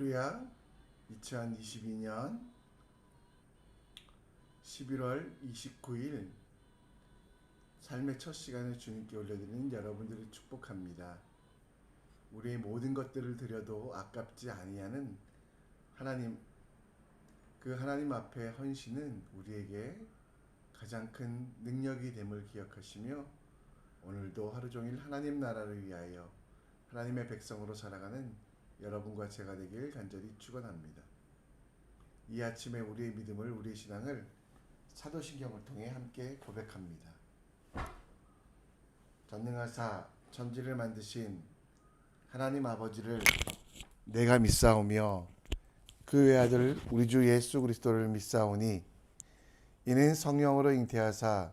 할렐루야. 2022년 11월 29일 삶의 첫 시간을 주님께 올려드리는 여러분들을 축복합니다. 우리의 모든 것들을 드려도 아깝지 아니하는 하나님, 그 하나님 앞에 헌신은 우리에게 가장 큰 능력이 됨을 기억하시며 오늘도 하루 종일 하나님 나라를 위하여 하나님의 백성으로 살아가는 여러분과 제가 되길 간절히 축원합니다. 이 아침에 우리의 믿음을, 우리의 신앙을 사도신경을 통해 함께 고백합니다. 전능하사 천지를 만드신 하나님 아버지를 내가 믿사오며 그 외아들 우리 주 예수 그리스도를 믿사오니 이는 성령으로 잉태하사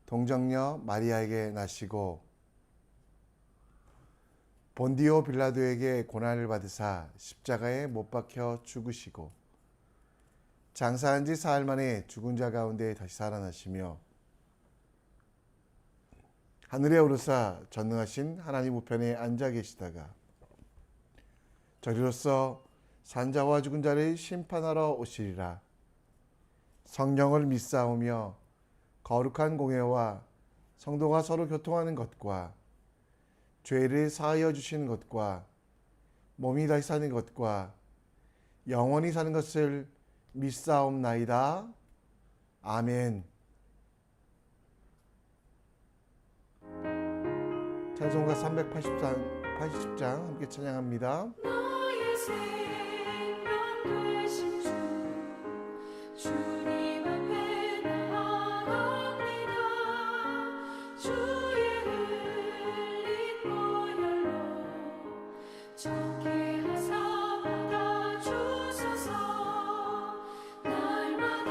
동정녀 마리아에게 나시고 본디오 빌라도에게 고난을 받으사 십자가에 못 박혀 죽으시고 장사한 지 사흘 만에 죽은 자 가운데 다시 살아나시며 하늘에 오르사 전능하신 하나님 우편에 앉아 계시다가 저리로서 산자와 죽은 자를 심판하러 오시리라. 성령을 믿사오며 거룩한 공회와 성도가 서로 교통하는 것과 죄를 사하여 주시는 것과 몸이 다시 사는 것과 영원히 사는 것을 믿사옵나이다. 아멘. 찬송가 380장 함께 찬양합니다. 나의 생명 되신 주 주님 앞에 나아갑니다. 주의 흘린 보혈로 정케 하사 받아주소서. 날마다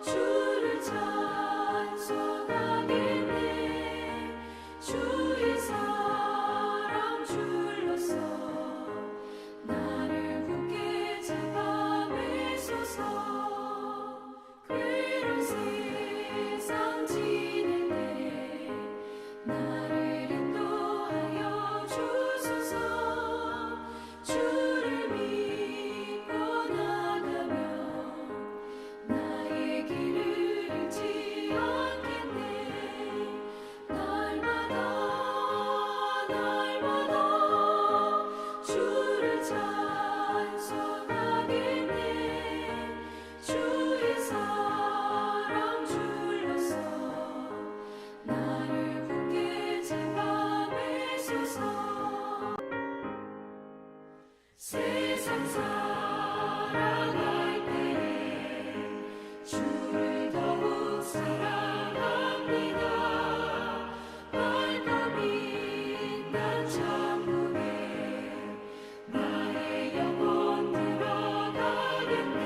주를 찬송하겠네. 주의 사랑 줄로서 나를 굳게 잡아매소서. 괴로운 세상 지낼 때 나를 인도하여 주소서. 주를 믿고 나가면 나의 길을 잃지 않겠네. 날마다 주를 찬송하겠네. 주의 사랑 줄로서 나를 굳게 잡아매소서. 세상 살아갈 때 주를 더욱 사랑합니다. 밝고 빛난 천국에 나의 영혼 들어가겠네.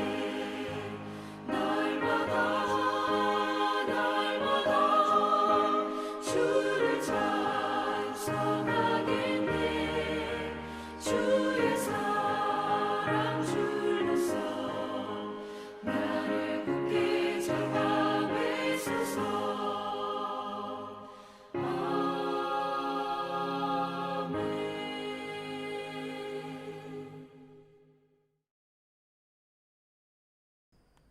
날마다 주를 찬송하겠네. 주의 사랑 줄로서 나를 굳게 잡아매소서. 아멘.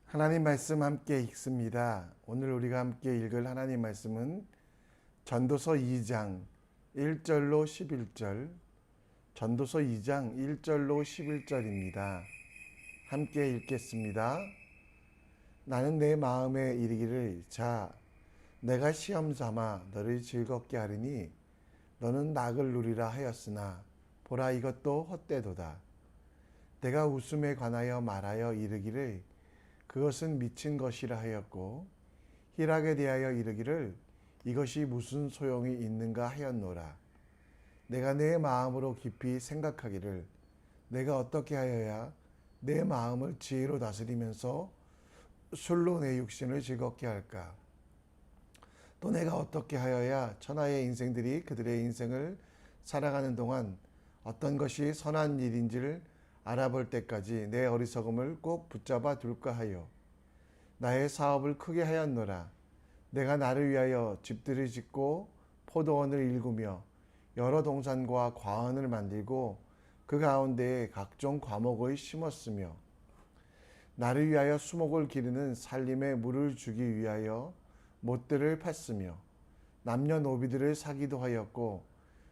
하나님 말씀 함께 읽습니다. 오늘 우리가 함께 읽을 하나님 말씀은 전도서 2장 1절로 11절, 전도서 2장 1절로 11절입니다. 함께 읽겠습니다. 나는 내 마음에 이르기를 자 내가 시험 삼아 너를 즐겁게 하리니 너는 낙을 누리라 하였으나 보라 이것도 헛되도다. 내가 웃음에 관하여 말하여 이르기를 그것은 미친 것이라 하였고 희락에 대하여 이르기를 이것이 무슨 소용이 있는가 하였노라. 내가 내 마음으로 깊이 생각하기를 내가 어떻게 하여야 내 마음을 지혜로 다스리면서 술로 내 육신을 즐겁게 할까? 또 내가 어떻게 하여야 천하의 인생들이 그들의 인생을 살아가는 동안 어떤 것이 선한 일인지를 알아볼 때까지 내 어리석음을 꼭 붙잡아 둘까 하여 나의 사업을 크게 하였노라. 내가 나를 위하여 집들을 짓고 포도원을 일구며 여러 동산과 과원을 만들고 그 가운데에 각종 과목을 심었으며 나를 위하여 수목을 기르는 살림에 물을 주기 위하여 못들을 팠으며 남녀노비들을 사기도 하였고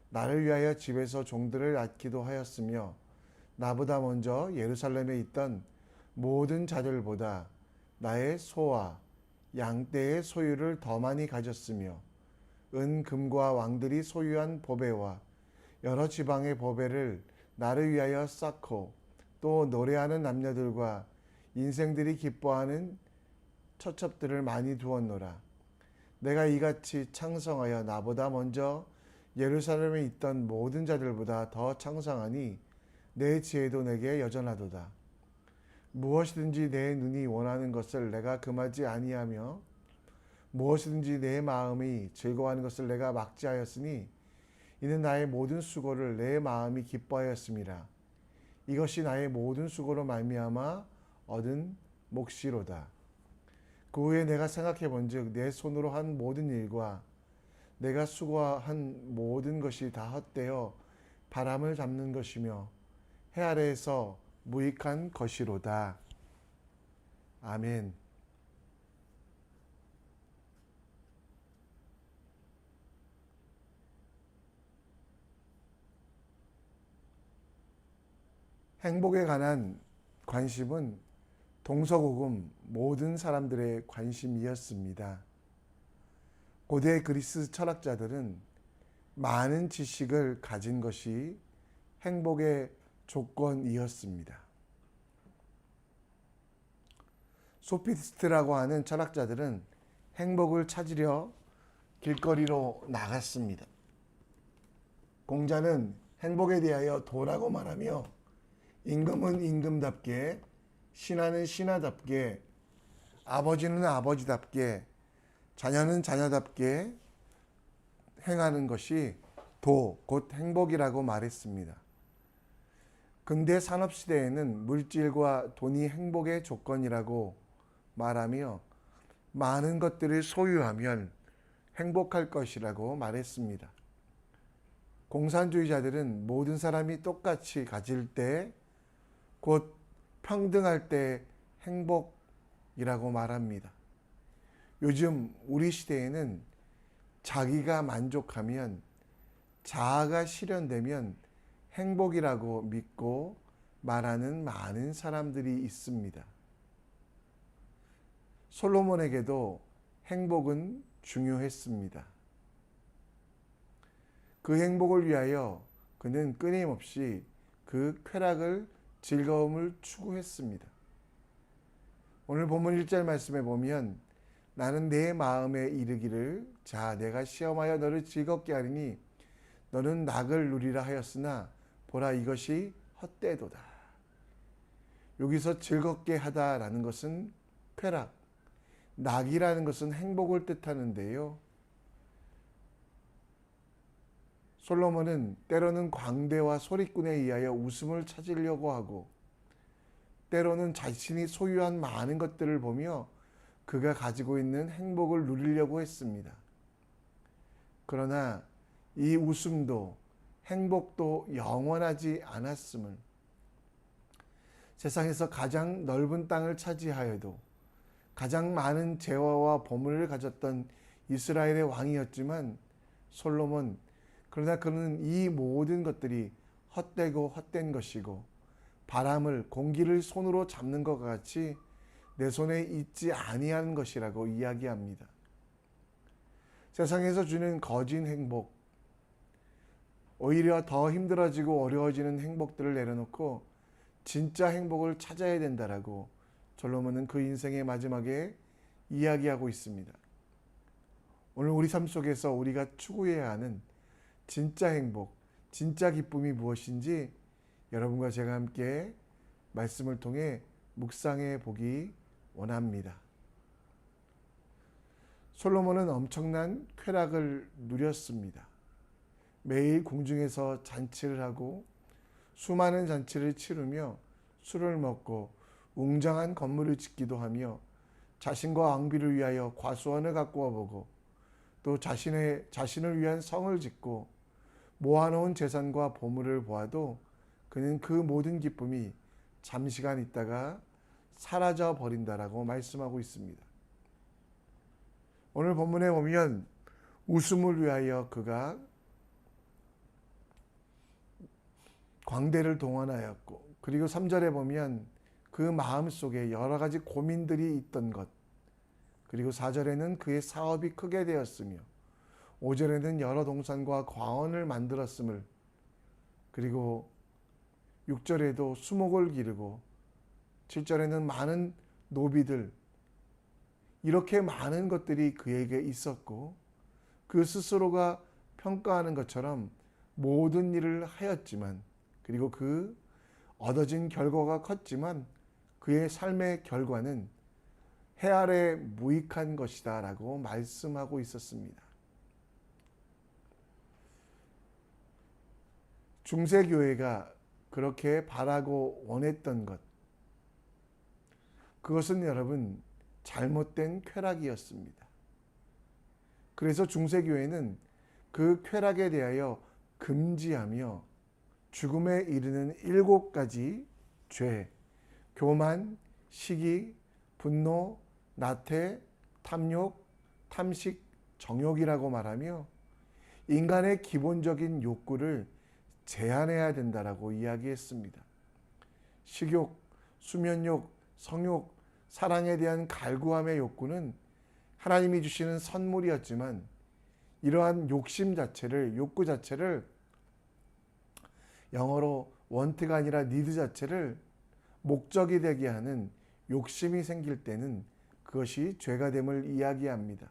나를 위하여 집에서 종들을 낳기도 하였으며 나보다 먼저 예루살렘에 있던 모든 자들보다 나의 소와 양떼의 소유를 더 많이 가졌으며 금과 왕들이 소유한 보배와 여러 지방의 보배를 나를 위하여 쌓고 또 노래하는 남녀들과 인생들이 기뻐하는 처첩들을 많이 두었노라. 내가 이같이 창성하여 나보다 먼저 예루살렘에 있던 모든 자들보다 더 창성하니 내 지혜도 내게 여전하도다. 무엇이든지 내 눈이 원하는 것을 내가 금하지 아니하며 무엇이든지 내 마음이 즐거워하는 것을 내가 막지하였으니 이는 나의 모든 수고를 내 마음이 기뻐하였음이라. 이것이 나의 모든 수고로 말미암아 얻은 몫이로다. 그 후에 내가 생각해 본즉 내 손으로 한 모든 일과 내가 수고한 모든 것이 다 헛되어 바람을 잡는 것이며 해 아래에서 무익한 것이로다. 아멘. 행복에 관한 관심은 동서고금 모든 사람들의 관심이었습니다. 고대 그리스 철학자들은 많은 지식을 가진 것이 행복의 조건이었습니다. 소피스트라고 하는 철학자들은 행복을 찾으려 길거리로 나갔습니다. 공자는 행복에 대하여 도라고 말하며 임금은 임금답게, 신하는 신하답게, 아버지는 아버지답게, 자녀는 자녀답게 행하는 것이 도, 곧 행복이라고 말했습니다. 근대 산업시대에는 물질과 돈이 행복의 조건이라고 말하며 많은 것들을 소유하면 행복할 것이라고 말했습니다. 공산주의자들은 모든 사람이 똑같이 가질 때, 곧 평등할 때 행복이라고 말합니다. 요즘 우리 시대에는 자기가 만족하면, 자아가 실현되면 행복이라고 믿고 말하는 많은 사람들이 있습니다. 솔로몬에게도 행복은 중요했습니다. 그 행복을 위하여 그는 끊임없이 그 쾌락을, 즐거움을 추구했습니다. 오늘 본문 1절 말씀에 보면 나는 내 마음에 이르기를 자 내가 시험하여 너를 즐겁게 하리니 너는 낙을 누리라 하였으나 보라 이것이 헛되도다. 여기서 즐겁게 하다라는 것은 쾌락, 낙이라는 것은 행복을 뜻하는데요. 솔로몬은 때로는 광대와 소리꾼에 의하여 웃음을 찾으려고 하고 때로는 자신이 소유한 많은 것들을 보며 그가 가지고 있는 행복을 누리려고 했습니다. 그러나 이 웃음도 행복도 영원하지 않았음을, 세상에서 가장 넓은 땅을 차지하여도 가장 많은 재화와 보물을 가졌던 이스라엘의 왕이었지만 솔로몬, 그러나 그는 이 모든 것들이 헛되고 헛된 것이고 바람을, 공기를 손으로 잡는 것 같이 내 손에 있지 아니하는 것이라고 이야기합니다. 세상에서 주는 거짓 행복, 오히려 더 힘들어지고 어려워지는 행복들을 내려놓고 진짜 행복을 찾아야 된다라고 솔로몬은 그 인생의 마지막에 이야기하고 있습니다. 오늘 우리 삶 속에서 우리가 추구해야 하는 진짜 행복, 진짜 기쁨이 무엇인지 여러분과 제가 함께 말씀을 통해 묵상해 보기 원합니다. 솔로몬은 엄청난 쾌락을 누렸습니다. 매일 궁중에서 잔치를 하고 수많은 잔치를 치르며 술을 먹고 웅장한 건물을 짓기도 하며 자신과 왕비를 위하여 과수원을 가꾸어 보고 또 자신을 위한 성을 짓고 모아놓은 재산과 보물을 보아도 그는 그 모든 기쁨이 잠시간 있다가 사라져 버린다라고 말씀하고 있습니다. 오늘 본문에 보면 웃음을 위하여 그가 광대를 동원하였고, 그리고 3절에 보면 그 마음속에 여러 가지 고민들이 있던 것, 그리고 4절에는 그의 사업이 크게 되었으며 5절에는 여러 동산과 과원을 만들었음을, 그리고 6절에도 수목을 기르고 7절에는 많은 노비들, 이렇게 많은 것들이 그에게 있었고 그 스스로가 평가하는 것처럼 모든 일을 하였지만, 그리고 그 얻어진 결과가 컸지만 그의 삶의 결과는 해 아래 무익한 것이다 라고 말씀하고 있었습니다. 중세교회가 그렇게 바라고 원했던 것, 그것은 여러분 잘못된 쾌락이었습니다. 그래서 중세교회는 그 쾌락에 대하여 금지하며 죽음에 이르는 7가지 죄, 교만, 시기, 분노, 나태, 탐욕, 탐식, 정욕이라고 말하며 인간의 기본적인 욕구를 제한해야 된다라고 이야기했습니다. 식욕, 수면욕, 성욕, 사랑에 대한 갈구함의 욕구는 하나님이 주시는 선물이었지만 이러한 욕심 자체를, 욕구 자체를, 영어로 원트가 아니라 니드 자체를 목적이 되게 하는 욕심이 생길 때는 그것이 죄가 됨을 이야기합니다.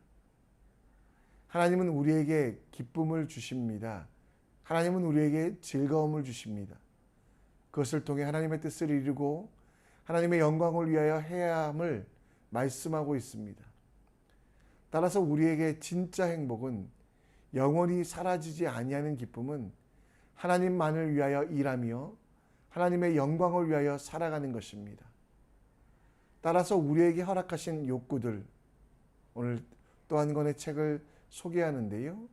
하나님은 우리에게 기쁨을 주십니다. 하나님은 우리에게 즐거움을 주십니다. 그것을 통해 하나님의 뜻을 이루고 하나님의 영광을 위하여 해야 함을 말씀하고 있습니다. 따라서 우리에게 진짜 행복은, 영원히 사라지지 아니하는 기쁨은 하나님만을 위하여 일하며 하나님의 영광을 위하여 살아가는 것입니다. 따라서 우리에게 허락하신 욕구들, 오늘 또 한 권의 책을 소개하는데요.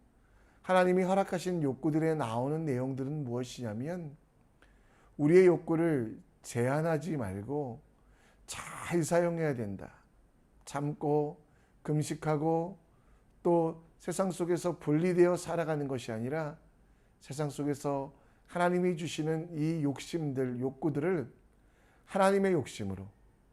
하나님이 허락하신 욕구들에 나오는 내용들은 무엇이냐면 우리의 욕구를 제한하지 말고 잘 사용해야 된다. 참고 금식하고 또 세상 속에서 분리되어 살아가는 것이 아니라 세상 속에서 하나님이 주시는 이 욕심들, 욕구들을 하나님의 욕심으로,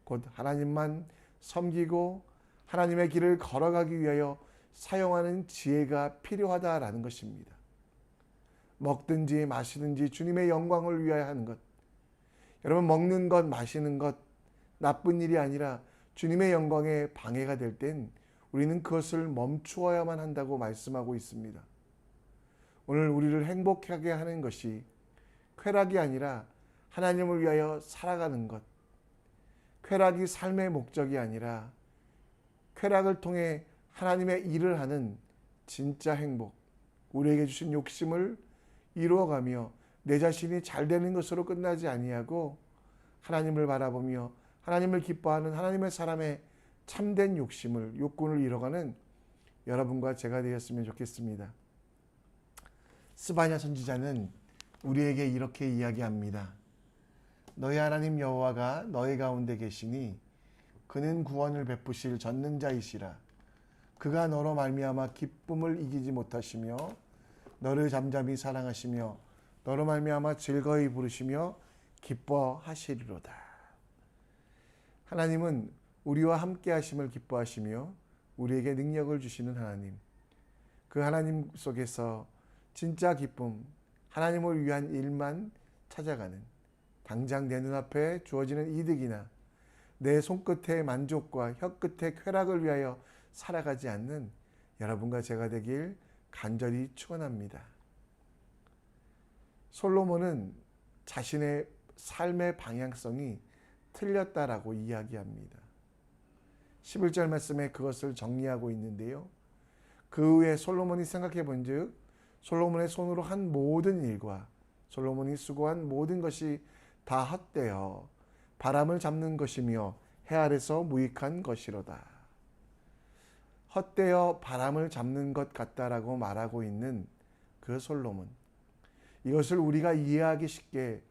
곧 하나님만 섬기고 하나님의 길을 걸어가기 위하여 사용하는 지혜가 필요하다라는 것입니다. 먹든지 마시든지 주님의 영광을 위하여 하는 것. 여러분, 먹는 것, 마시는 것 나쁜 일이 아니라 주님의 영광에 방해가 될 땐 우리는 그것을 멈추어야만 한다고 말씀하고 있습니다. 오늘 우리를 행복하게 하는 것이 쾌락이 아니라 하나님을 위하여 살아가는 것. 쾌락이 삶의 목적이 아니라 쾌락을 통해 하나님의 일을 하는 진짜 행복, 우리에게 주신 욕심을 이루어가며 내 자신이 잘 되는 것으로 끝나지 아니하고 하나님을 바라보며 하나님을 기뻐하는 하나님의 사람의 참된 욕심을, 욕구를 이뤄가는 여러분과 제가 되었으면 좋겠습니다. 스바냐 선지자는 우리에게 이렇게 이야기합니다. 너희 하나님 여호와가 너희 가운데 계시니 그는 구원을 베푸실 전능자이시라. 그가 너로 말미암아 기쁨을 이기지 못하시며 너를 잠잠히 사랑하시며 너로 말미암아 즐거이 부르시며 기뻐하시리로다. 하나님은 우리와 함께 하심을 기뻐하시며 우리에게 능력을 주시는 하나님. 그 하나님 속에서 진짜 기쁨, 하나님을 위한 일만 찾아가는, 당장 내 눈앞에 주어지는 이득이나 내 손끝의 만족과 혀끝의 쾌락을 위하여 살아가지 않는 여러분과 제가 되길 간절히 축원합니다. 솔로몬은 자신의 삶의 방향성이 틀렸다라고 이야기합니다. 11절 말씀에 그것을 정리하고 있는데요. 그 후에 솔로몬이 생각해 본즉 솔로몬의 손으로 한 모든 일과 솔로몬이 수고한 모든 것이 다 헛되어 바람을 잡는 것이며 해 아래서 무익한 것이로다. 헛되어 바람을 잡는 것 같다라고 말하고 있는 그 솔로몬. 이것을 우리가 이해하기 쉽게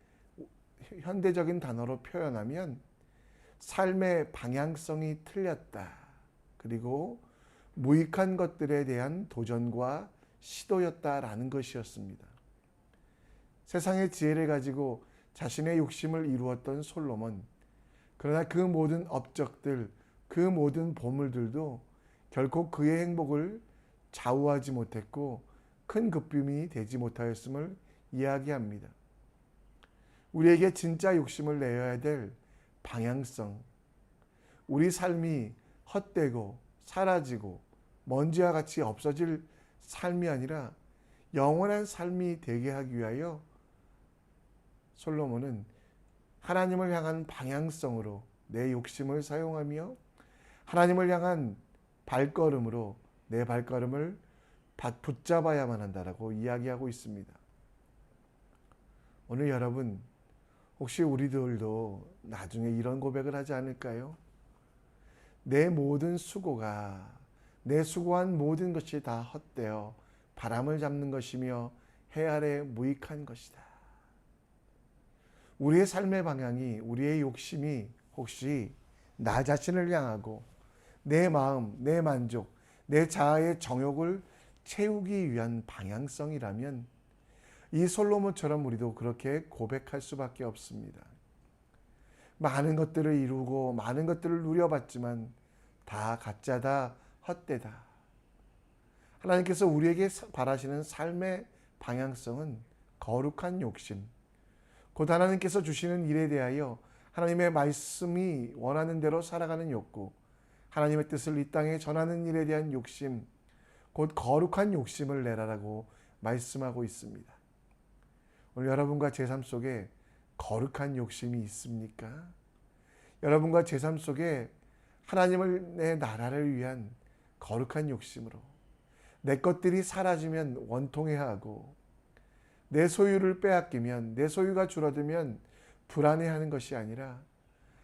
현대적인 단어로 표현하면 삶의 방향성이 틀렸다. 그리고 무익한 것들에 대한 도전과 시도였다라는 것이었습니다. 세상의 지혜를 가지고 자신의 욕심을 이루었던 솔로몬. 그러나 그 모든 업적들, 그 모든 보물들도 결코 그의 행복을 좌우하지 못했고 큰 급빔이 되지 못하였음을 이야기합니다. 우리에게 진짜 욕심을 내어야 될 방향성, 우리 삶이 헛되고 사라지고 먼지와 같이 없어질 삶이 아니라 영원한 삶이 되게 하기 위하여 솔로몬은 하나님을 향한 방향성으로 내 욕심을 사용하며 하나님을 향한 발걸음으로 내 발걸음을 붙잡아야만 한다라고 이야기하고 있습니다. 오늘 여러분, 혹시 우리들도 나중에 이런 고백을 하지 않을까요? 내 모든 수고가, 내 수고한 모든 것이 다 헛되어 바람을 잡는 것이며 해 아래 무익한 것이다. 우리의 삶의 방향이, 우리의 욕심이 혹시 나 자신을 향하고 내 마음, 내 만족, 내 자아의 정욕을 채우기 위한 방향성이라면 이 솔로몬처럼 우리도 그렇게 고백할 수밖에 없습니다. 많은 것들을 이루고 많은 것들을 누려봤지만 다 가짜다, 헛되다. 하나님께서 우리에게 바라시는 삶의 방향성은 거룩한 욕심, 곧 하나님께서 주시는 일에 대하여 하나님의 말씀이 원하는 대로 살아가는 욕구, 하나님의 뜻을 이 땅에 전하는 일에 대한 욕심, 곧 거룩한 욕심을 내라라고 말씀하고 있습니다. 오늘 여러분과 제 삶 속에 거룩한 욕심이 있습니까? 여러분과 제 삶 속에 하나님을, 내 나라를 위한 거룩한 욕심으로 내 것들이 사라지면 원통해하고 내 소유를 빼앗기면, 내 소유가 줄어들면 불안해하는 것이 아니라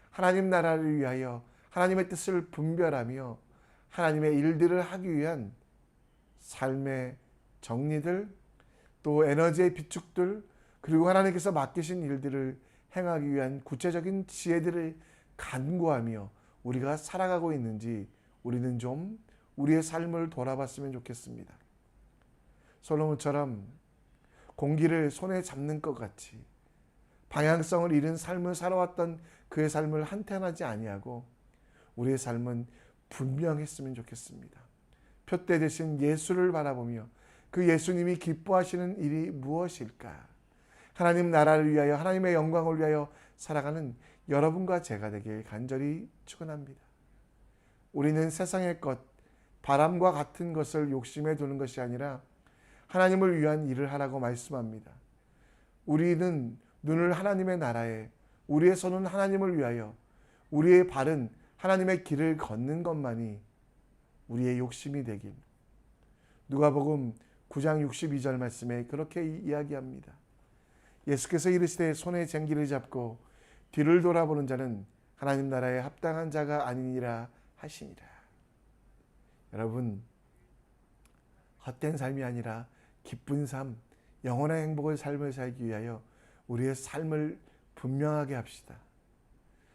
하나님 나라를 위하여 하나님의 뜻을 분별하며 하나님의 일들을 하기 위한 삶의 정리들, 또 에너지의 비축들, 그리고 하나님께서 맡기신 일들을 행하기 위한 구체적인 지혜들을 간구하며 우리가 살아가고 있는지 우리는 좀 우리의 삶을 돌아봤으면 좋겠습니다. 솔로몬처럼 공기를 손에 잡는 것 같이 방향성을 잃은 삶을 살아왔던 그의 삶을 한탄하지 아니하고 우리의 삶은 분명했으면 좋겠습니다. 표대 대신 예수를 바라보며 그 예수님이 기뻐하시는 일이 무엇일까? 하나님 나라를 위하여, 하나님의 영광을 위하여 살아가는 여러분과 제가 되길 간절히 축원합니다. 우리는 세상의 것, 바람과 같은 것을 욕심에 두는 것이 아니라 하나님을 위한 일을 하라고 말씀합니다. 우리는 눈을 하나님의 나라에, 우리의 손은 하나님을 위하여, 우리의 발은 하나님의 길을 걷는 것만이 우리의 욕심이 되길. 누가복음 9장 62절 말씀에 그렇게 이야기합니다. 예수께서 이르시되 손에 쟁기를 잡고 뒤를 돌아보는 자는 하나님 나라에 합당한 자가 아니니라 하시니라. 여러분, 헛된 삶이 아니라 기쁜 삶, 영원한 행복의 삶을 살기 위하여 우리의 삶을 분명하게 합시다.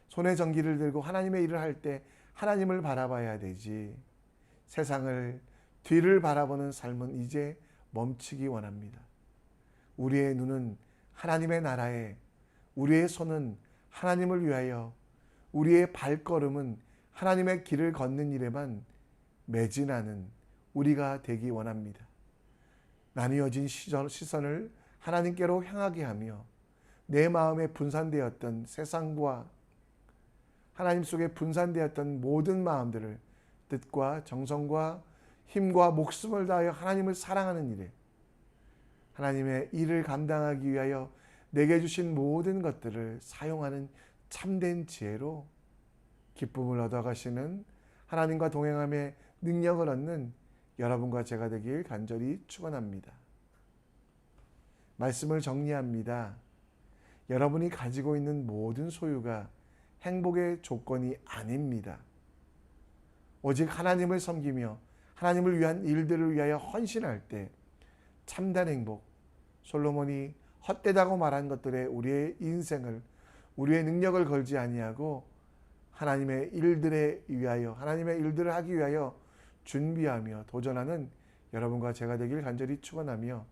손에 전기를 들고 하나님의 일을 할 때 하나님을 바라봐야 되지, 세상을, 뒤를 바라보는 삶은 이제 멈추기 원합니다. 우리의 눈은 하나님의 나라에, 우리의 손은 하나님을 위하여, 우리의 발걸음은 하나님의 길을 걷는 일에만 매진하는 우리가 되기 원합니다. 나뉘어진 시선을 하나님께로 향하게 하며 내 마음에 분산되었던 세상과 하나님 속에 분산되었던 모든 마음들을 뜻과 정성과 힘과 목숨을 다하여 하나님을 사랑하는 일에, 하나님의 일을 감당하기 위하여 내게 주신 모든 것들을 사용하는 참된 지혜로 기쁨을 얻어가시는, 하나님과 동행함의 능력을 얻는 여러분과 제가 되길 간절히 축원합니다. 말씀을 정리합니다. 여러분이 가지고 있는 모든 소유가 행복의 조건이 아닙니다. 오직 하나님을 섬기며 하나님을 위한 일들을 위하여 헌신할 때 참된 행복, 솔로몬이 헛되다고 말한 것들에 우리의 인생을, 우리의 능력을 걸지 아니하고 하나님의 일들에 위하여, 하나님의 일들을 하기 위하여 준비하며 도전하는 여러분과 제가 되길 간절히 축원하며,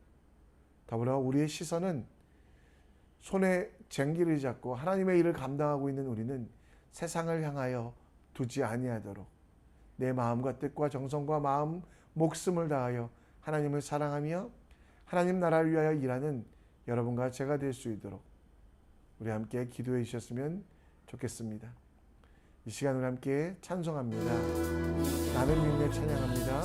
더불어 우리의 시선은 손에 쟁기를 잡고 하나님의 일을 감당하고 있는 우리는 세상을 향하여 두지 아니하도록 내 마음과 뜻과 정성과 마음, 목숨을 다하여 하나님을 사랑하며 하나님 나라를 위하여 일하는 여러분과 제가 될 수 있도록 우리 함께 기도해 주셨으면 좋겠습니다. 이 시간 우리 함께 찬송합니다. 나는 믿네 찬양합니다.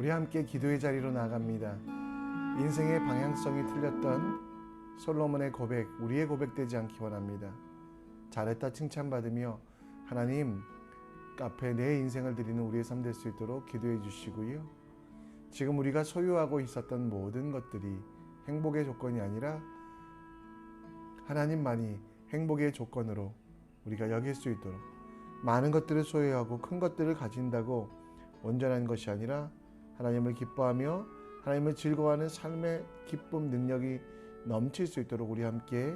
우리 함께 기도의 자리로 나갑니다. 인생의 방향성이 틀렸던 솔로몬의 고백, 우리의 고백되지 않기 원합니다. 잘했다 칭찬받으며 하나님 앞에 내 인생을 드리는 우리의 삶 될 수 있도록 기도해 주시고요. 지금 우리가 소유하고 있었던 모든 것들이 행복의 조건이 아니라 하나님만이 행복의 조건으로 우리가 여길 수 있도록, 많은 것들을 소유하고 큰 것들을 가진다고 온전한 것이 아니라 하나님을 기뻐하며 하나님을 즐거워하는 삶의 기쁨, 능력이 넘칠 수 있도록 우리 함께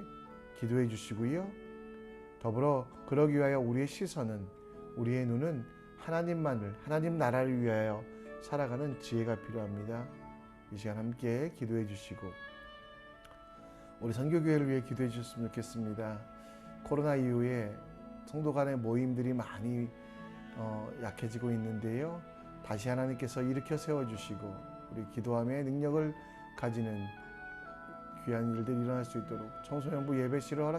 기도해 주시고요. 더불어 그러기 위하여 우리의 시선은, 우리의 눈은 하나님만을, 하나님 나라를 위하여 살아가는 지혜가 필요합니다. 이 시간 함께 기도해 주시고 우리 선교교회를 위해 기도해 주셨으면 좋겠습니다. 코로나 이후에 성도 간의 모임들이 많이 약해지고 있는데요. 다시 하나님께서 일으켜 세워주시고 우리 기도함의 능력을 가지는 귀한 일들이 일어날 수 있도록 청소년부 예배실을 허락